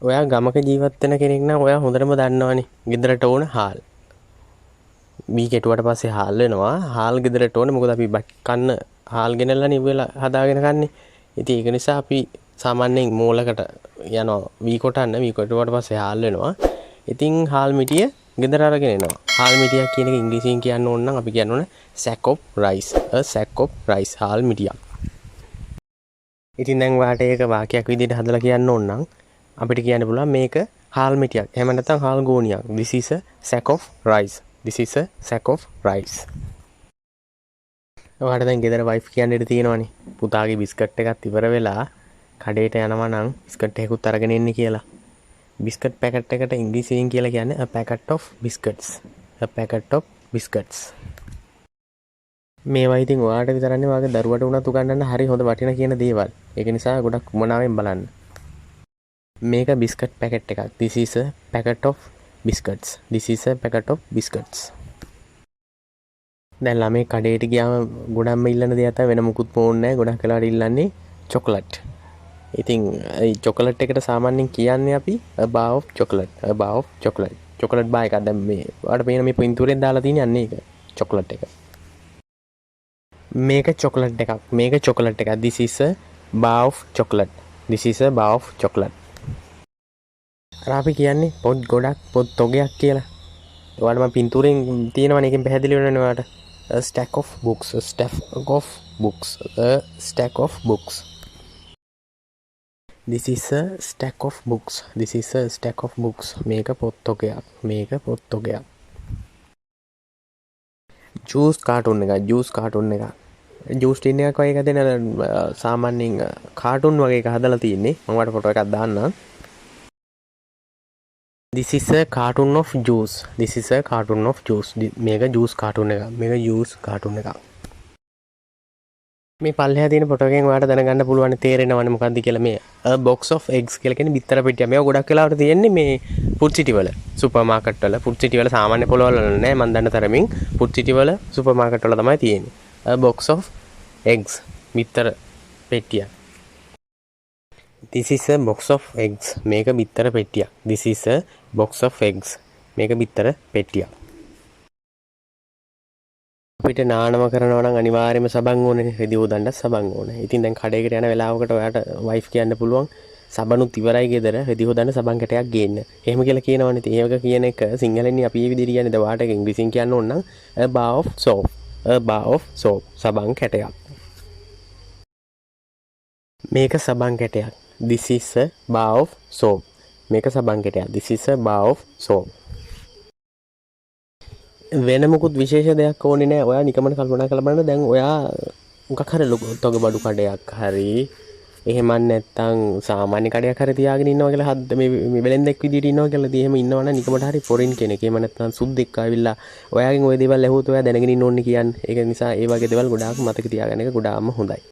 ඔයා ගමක ජීවත් වෙන කෙනෙක් නම් ඔයා හොඳටම දන්නවනේ ගෙදරට ඕන හාල්. මී කෙටුවට පස්සේ හාල් වෙනවා. හාල් ගෙදරට ඕනේ. මොකද අපි කන්න හාල් ගෙනල්ලානේ වෙලා හදාගෙන කන්නේ. ඉතින් ඒක නිසා අපි සාමාන්‍යයෙන් මෝලකට යනවා මී කොටන්න. මී කොටුවට පස්සේ හාල් වෙනවා. ඉතින් හාල් මිටිය ගෙදර අරගෙන එනවා. හාල් මිටියක් කියන එක ඉංග්‍රීසියෙන් කියන්න ඕන නම් අපි කියන්න ඕන sack of rice. a sack of rice හාල් මිටියක්. ඉතින් දැන් වාට ඒක වාක්‍යයක් විදිහට හදලා කියන්න ඕන නම් අපිට කියන්න පුළුවන් මේක හාල් මිටියක්. එහෙම නැත්නම් හාල් ගෝනියක්. This is a sack of rice. This is a sack of rice. ඔයාලට දැන් ගෙදර වයිෆ් කියන්න ඉඩ තියෙනවනේ. පුතාගේ බිස්කට් එකත් ඉවර වෙලා කඩේට යනවා නම් බිස්කට් එකකුත් අරගෙන එන්න කියලා. බිස්කට් පැකට් එකට ඉංග්‍රීසියෙන් කියලා කියන්නේ a packet of biscuits. a packet of biscuits. මේවා ඉතින් ඔයාලට විතරන්නේ වාගේ දරුවට උනත් උගන්වන්න හරි හොඳ වටින කියන දේවල්. ඒක නිසා ගොඩක් උමනාවෙන් බලන්න. මේක බිස්කට් පැකට් එකක්. This is a packet of biscuits. This is a packet of biscuits. දැන් ළමයි කඩේට ගියාම ගොඩක්ම ඉල්ලන දෙයක් තමයි වෙන මුකුත් ඕනේ නැහැ. ගොඩක් වෙලාවට ඉල්ලන්නේ චොකලට්. ඉතින් ඒ චොකලට් එකට සාමාන්‍යයෙන් කියන්නේ අපි a bar of chocolate. a bar of chocolate. Chocolate bar එකක් දැන් මේ ඔයාලට පේන මේ පින්තූරෙන් දාලා තියෙන අන්න ඒක චොකලට් එක. මේක චොකලට් එකක්. මේක චොකලට් එකක්. This is a bar of chocolate. This is a bar of chocolate. අර අපි කියන්නේ පොත් ගොඩක් පොත් තොගයක් කියලා. ඔයාලට මම පින්තූරෙන් තියෙනවනේ එකෙන් පැහැදිලි වෙනවනේ ඔයාලට. A stack of books. A stack of books. A stack of books. This is a stack of books. This is a stack of books. මේක පොත් තොගයක්. මේක පොත් තොගයක්. ජූස් කාටුන් එකක්. ජූස් කාටුන් එකක්. ජූස් ටින් එකක් වගේ එකක් දෙන සාමාන්‍යයෙන් කාටුන් වගේ එක හදලා තියෙන්නේ. මම ඔයාලට ෆොටෝ එකක් දාන්නම්. This is a cartoon of juice. This is a cartoon of juice. මේක juice cartoon එකක්. මේක juice cartoon එකක්. මේ පල්ලෙහා තියෙන ෆොටෝ එකෙන් ඔයාලට දැනගන්න පුළුවන් තේරෙනවනේ මොකක්ද කියලා මේ a box of eggs කියලා කියන්නේ බිත්තර පෙට්ටිය. මේක ගොඩක් වෙලාවට තියෙන්නේ මේ ෆුඩ් සිටි වල, සුපර් මාකට් වල, ෆුඩ් සිටි වල සාමාන්‍ය පොළවල් වල නෑ මම දන්න තරමින් ෆුඩ් සිටි වල, සුපර් මාකට් වල තමයි තියෙන්නේ. a box of eggs බිත්තර පෙට්ටිය. This is a box of eggs. මේක බිත්තර පෙට්ටියක්. This is a box of eggs. මේක බිත්තර පෙට්ටියක්. අපිට නානම කරනවා නම් අනිවාර්යයෙන්ම සබන් ඕනේ. රෙදි හොදන්න සබන් ඕනේ. ඉතින් දැන් කඩේකට යන වෙලාවකට ඔයාට වයිෆ් කියන්න පුළුවන් සබනුත් ඉවරයි ගෙදර රෙදි හොදන්න සබන් කැටයක් ගේන්න. එහෙම කියලා කියනවනේ. ඉතින් ඒක කියන එක සිංහලෙන් අපි මේ විදිහට කියන්නේ. ඔයාට ඒක ඉංග්‍රීසියෙන් කියන්න ඕන නම් a bar of soap. a bar of soap. සබන් කැටයක්. මේක සබන් කැටයක්. This is a bar of soap. මේක සබන් කැටයක්. This is a bar of soap. වෙන මොකුත් විශේෂ දෙයක් ඕනේ නැහැ. ඔයා නිකම්ම කල්පනා කරලා බලන්න. දැන් ඔයා මොකක් හරි තොග බඩු කඩයක් හරි එහෙම නැත්නම් සාමාන්‍ය කඩයක් හරි තියාගෙන ඉන්නවා කියලා හද්ද මේ වෙලෙන්දෙක් විදියට ඉන්නවා කියලා දී එහෙම ඉන්නවනම් නිකමට හරි ෆොරින් කෙනෙක්. එහෙම නැත්නම් සුද්දෙක් ආවිල්ලා ඔයාගෙන් ওই දේවල් ඇහුවොත් ඔයා දැනගෙන ඉන්න ඕනේ කියන්නේ. ඒක නිසා ඒ වගේ දේවල් ගොඩාක් මතක තියාගන්න එක ගොඩාක්ම හොඳයි.